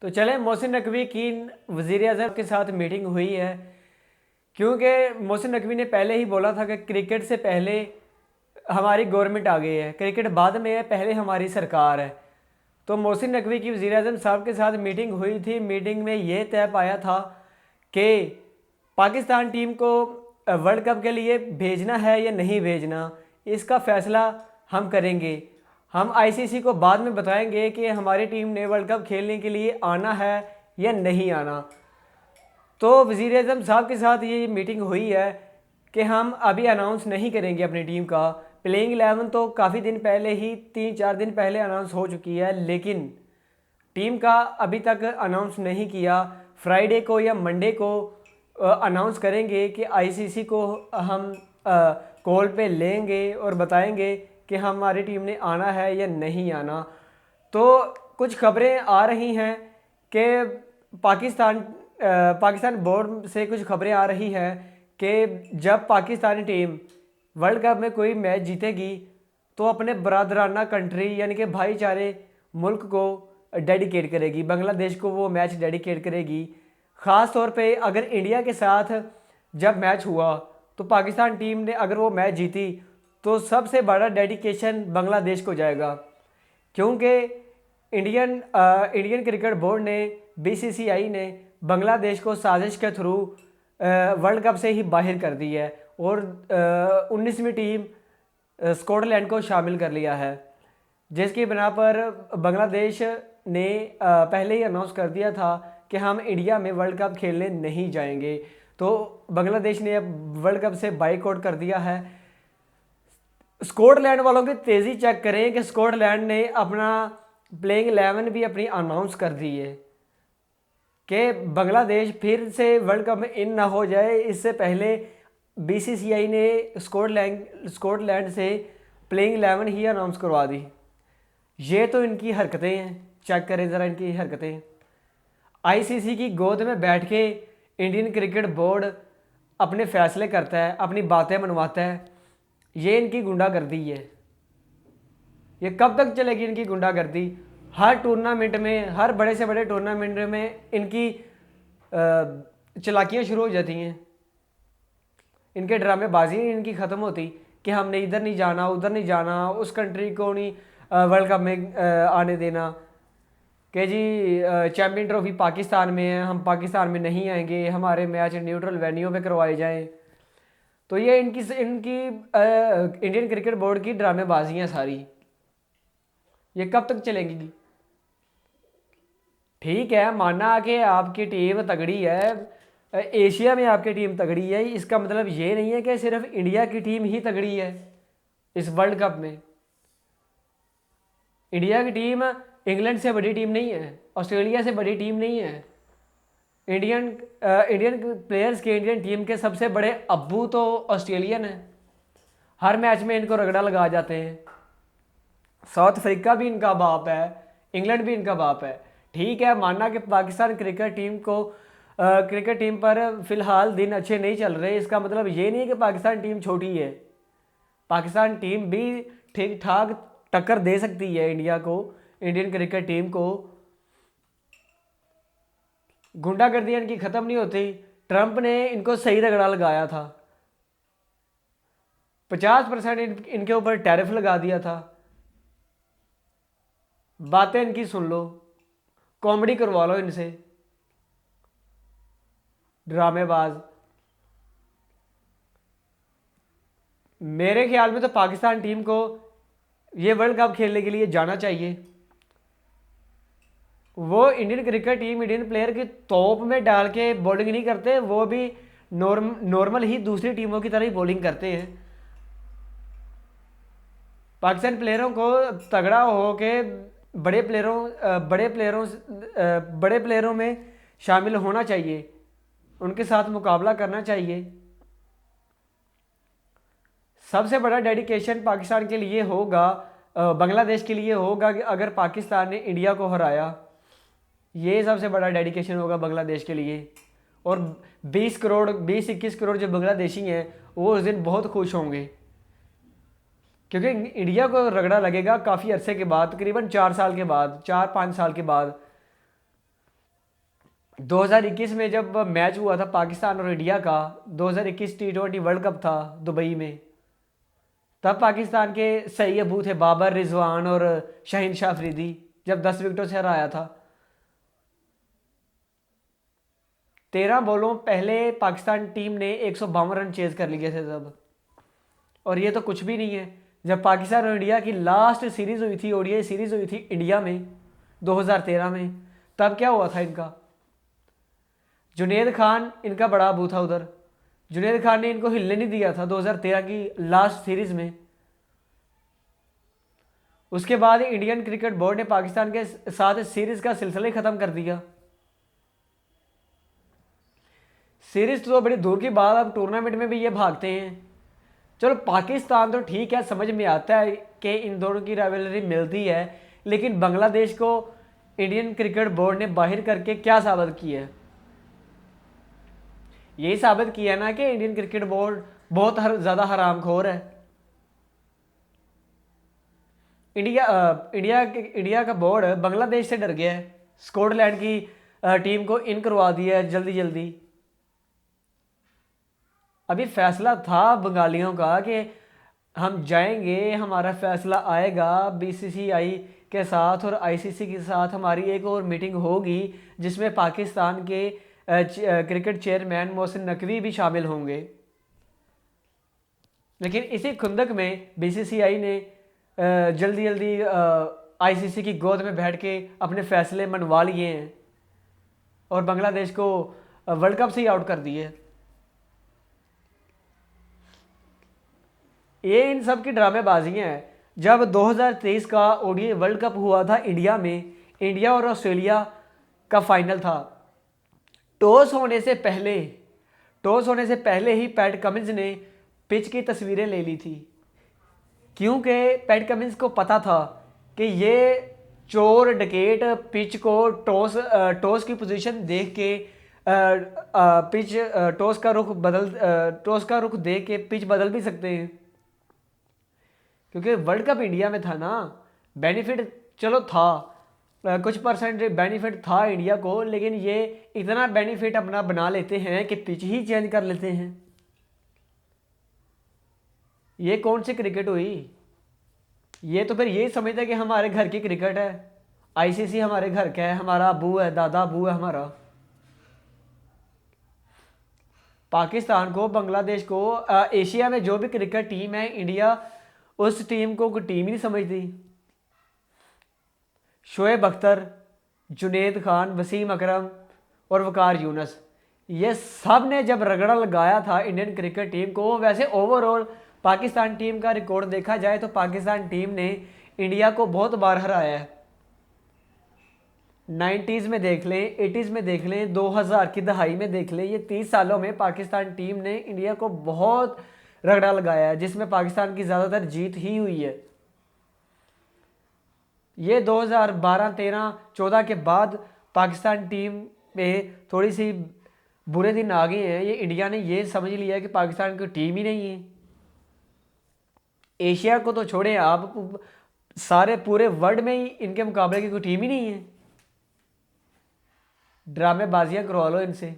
तो चले मोहसिन नकवी की वज़ीर आज़म के साथ मीटिंग हुई है, क्योंकि मोहसिन नकवी ने पहले ही बोला था कि क्रिकेट से पहले हमारी गवर्नमेंट आ गई है, क्रिकेट बाद में है, पहले हमारी सरकार है। तो मोहसिन नकवी की वज़ीर आज़म साहब के साथ मीटिंग हुई थी। मीटिंग में ये तय पाया था कि पाकिस्तान टीम को वर्ल्ड कप के लिए भेजना है या नहीं भेजना, इसका फ़ैसला हम करेंगे। हम आईसीसी को बाद में बताएंगे कि हमारी टीम ने वर्ल्ड कप खेलने के लिए आना है या नहीं आना। तो वज़ीर आज़म साहब के साथ ये मीटिंग हुई है कि हम अभी अनाउंस नहीं करेंगे अपनी टीम का। प्लेइंग 11 तो काफ़ी दिन पहले ही 3-4 दिन पहले अनाउंस हो चुकी है, लेकिन टीम का अभी तक अनाउंस नहीं किया। फ्राइडे को या मंडे को अनाउंस करेंगे कि आईसीसी को हम कॉल पे लेंगे और बताएंगे कि हमारी टीम ने आना है या नहीं आना। तो कुछ खबरें आ रही हैं कि पाकिस्तान बोर्ड से कुछ खबरें आ रही हैं कि जब पाकिस्तानी टीम वर्ल्ड कप में कोई मैच जीतेगी तो अपने बरादराना कंट्री यानी कि भाईचारे मुल्क को डेडिकेट करेगी, बांग्लादेश को वो मैच डेडिकेट करेगी। ख़ास तौर पे अगर इंडिया के साथ जब मैच हुआ तो पाकिस्तान टीम ने अगर वो मैच जीती तो सबसे बड़ा डेडिकेशन बांग्लादेश को जाएगा, क्योंकि इंडियन क्रिकेट बोर्ड ने, बीसीसीआई ने बांग्लादेश को साजिश के थ्रू वर्ल्ड कप से ही बाहर कर दी है और 19वीं टीम स्कॉटलैंड को शामिल कर लिया है, जिसकी बिना पर बांग्लादेश ने पहले ही अनाउंस कर दिया था कि हम इंडिया में वर्ल्ड कप खेलने नहीं जाएंगे। तो बांग्लादेश ने अब वर्ल्ड कप से बाइकआउट कर दिया है। स्कॉटलैंड वालों की तेज़ी चेक करें कि स्कॉटलैंड ने अपना प्लेइंग 11 भी अपनी अनाउंस कर दी है कि बांग्लादेश फिर से वर्ल्ड कप में इन ना हो जाए। इससे पहले बीसीसीआई ने स्कॉटलैंड से प्लेइंग 11 ही अनाउंस करवा दी। ये तो इनकी हरकतें हैं, चेक करें ज़रा इनकी हरकतें। आईसीसी की गोद में बैठ के इंडियन क्रिकेट बोर्ड अपने फ़ैसले करता है, अपनी बातें मनवाता है। ये इनकी गुंडागर्दी है। ये कब तक चलेगी इनकी गुंडागर्दी? हर टूर्नामेंट में, हर बड़े से बड़े टूर्नामेंट में इनकी चलाकियाँ शुरू हो जाती हैं। इनके ड्रामेबाजी इनकी ख़त्म होती कि हमने इधर नहीं जाना, उधर नहीं जाना, उस कंट्री को नहीं वर्ल्ड कप में आने देना, कि जी चैम्पियन ट्रॉफी पाकिस्तान में है, हम पाकिस्तान में नहीं आएंगे, हमारे मैच न्यूट्रल वेन्यू पे करवाए जाएं। तो ये इनकी इंडियन क्रिकेट बोर्ड की ड्रामेबाजियाँ सारी, ये कब तक चलेंगी? ठीक है, माना कि आपकी टीम तगड़ी है, एशिया में आपकी टीम तगड़ी है, इसका मतलब ये नहीं है कि सिर्फ इंडिया की टीम ही तगड़ी है इस वर्ल्ड कप में। इंडिया की टीम इंग्लैंड से बड़ी टीम नहीं है, ऑस्ट्रेलिया से बड़ी टीम नहीं है। इंडियन प्लेयर्स के, इंडियन टीम के सबसे बड़े अब्बू तो ऑस्ट्रेलियन है। हर मैच में इनको रगड़ा लगा जाते हैं। साउथ अफ्रीका भी इनका बाप है, इंग्लैंड भी इनका बाप है। ठीक है, मानना कि पाकिस्तान क्रिकेट टीम पर फ़िलहाल दिन अच्छे नहीं चल रहे, इसका मतलब ये नहीं है कि पाकिस्तान टीम छोटी है। पाकिस्तान टीम भी ठीक ठाक टक्कर दे सकती है इंडिया को, इंडियन क्रिकेट टीम को। गुंडागर्दी इनकी ख़त्म नहीं होती। ट्रंप ने इनको सही रगड़ा लगाया था, 50% इनके ऊपर टैरिफ लगा दिया था। बातें इनकी सुन लो, कॉमेडी करवा लो इनसे, ड्रामेबाज। मेरे ख्याल में तो पाकिस्तान टीम को ये वर्ल्ड कप खेलने के लिए जाना चाहिए। वो Indian cricket team Indian player की तोप में डाल के बॉलिंग नहीं करते, वो भी नॉर्मल ही दूसरी टीमों की तरह ही बॉलिंग करते हैं। पाकिस्तान प्लेयरों को तगड़ा हो के बड़े प्लेयरों में शामिल होना चाहिए, उनके साथ मुकाबला करना चाहिए। सबसे बड़ा डेडिकेशन पाकिस्तान के लिए होगा, बांग्लादेश के लिए होगा कि अगर पाकिस्तान ने इंडिया को हराया, ये सबसे बड़ा डेडिकेशन होगा बांग्लादेश के लिए। और 20-21 करोड़ जो बांग्लादेशी हैं वो उस दिन बहुत खुश होंगे, क्योंकि इंडिया को रगड़ा लगेगा काफ़ी अरसे के बाद, तकरीबन 4 साल के बाद, 4-5 साल के बाद। 2021 में जब मैच हुआ था पाकिस्तान और इंडिया का, 2021 T20 वर्ल्ड कप था दुबई में, तब पाकिस्तान के सही अबू थे बाबर रिजवान और शाहीन शाह अफरीदी, जब 10 विकेटों से हराया था। 13 बॉलों पहले पाकिस्तान टीम ने 152 रन चेज कर लिए थे तब। और ये तो कुछ भी नहीं है। जब पाकिस्तान और इंडिया की लास्ट सीरीज़ हुई थी, ओडीआई सीरीज़ हुई थी इंडिया में 2013 में, तब क्या हुआ था इनका? जुनेद खान इनका बड़ा अबू था उधर। जुनेद खान ने इनको हिलने नहीं दिया था 2013 की लास्ट सीरीज़ में। उसके बाद इंडियन क्रिकेट बोर्ड ने पाकिस्तान के साथ सीरीज़ का सिलसिला ही ख़त्म कर दिया। सीरीज़ तो बड़ी दूर की बात, अब टूर्नामेंट में भी ये भागते हैं। चलो पाकिस्तान तो ठीक है, समझ में आता है कि इन दोनों की राइवलरी मिलती है, लेकिन बांग्लादेश को इंडियन क्रिकेट बोर्ड ने बाहर करके क्या साबित किया है? यही साबित किया ना कि इंडियन क्रिकेट बोर्ड बहुत ज़्यादा हरामखोर है। इंडिया का बोर्ड बांग्लादेश से डर गया है, स्कॉटलैंड की टीम को इन करवा दिया है जल्दी जल्दी। अभी फैसला था बंगालियों का कि हम जाएंगे, हमारा फैसला आएगा बीसीसीआई के साथ और आईसीसी के साथ हमारी एक और मीटिंग होगी जिसमें पाकिस्तान के क्रिकेट चेयरमैन मोहसिन नकवी भी शामिल होंगे। लेकिन इसी खुंदक में बीसीसीआई ने जल्दी जल्दी आईसीसी की गोद में बैठ के अपने फैसले मनवा लिए हैं और बांग्लादेश को वर्ल्ड कप से ही आउट कर दिए। ये इन सब की ड्रामेबाजियाँ हैं। जब 2023 का ओडीआई वर्ल्ड कप हुआ था इंडिया में, इंडिया और ऑस्ट्रेलिया का फाइनल था, टॉस होने से पहले ही पैट कमिंस ने पिच की तस्वीरें ले ली थी, क्योंकि पैट कमिंस को पता था कि ये चोर डकैत पिच को टॉस की पोजीशन देख के टॉस का रुख देख के पिच बदल भी सकते हैं। क्योंकि वर्ल्ड कप इंडिया में था ना, बेनिफिट चलो था, कुछ परसेंट बेनिफिट था इंडिया को, लेकिन ये इतना बेनिफिट अपना बना लेते हैं कि पिच ही चेंज कर लेते हैं। ये कौन सी क्रिकेट हुई? ये तो फिर यही समझते हैं कि हमारे घर की क्रिकेट है, आईसीसी हमारे घर का है, हमारा अबू है, दादा अबू है हमारा। पाकिस्तान को, बांग्लादेश को, एशिया में जो भी क्रिकेट टीम है, इंडिया उस टीम को कोई टीम ही नहीं समझती। शोएब अख्तर, जुनेद खान, वसीम अकरम और वकार यूनस, ये सब ने जब रगड़ा लगाया था इंडियन क्रिकेट टीम को। वैसे ओवरऑल पाकिस्तान टीम का रिकॉर्ड देखा जाए तो पाकिस्तान टीम ने इंडिया को बहुत बार हराया है। 90s में देख लें, 80s में देख लें, 2000 की दहाई में देख लें, ये 30 सालों में पाकिस्तान टीम ने इंडिया को बहुत रगड़ा लगाया है, जिसमें पाकिस्तान की ज़्यादातर जीत ही हुई है। ये 2012, 13, 14 के बाद पाकिस्तान टीम में थोड़ी सी बुरे दिन आ गए हैं। ये इंडिया ने ये समझ लिया है कि पाकिस्तान की टीम ही नहीं है। एशिया को तो छोड़े आप, सारे पूरे वर्ल्ड में ही इनके मुकाबले की कोई टीम ही नहीं है। ड्रामेबाजियां करवा लो इनसे।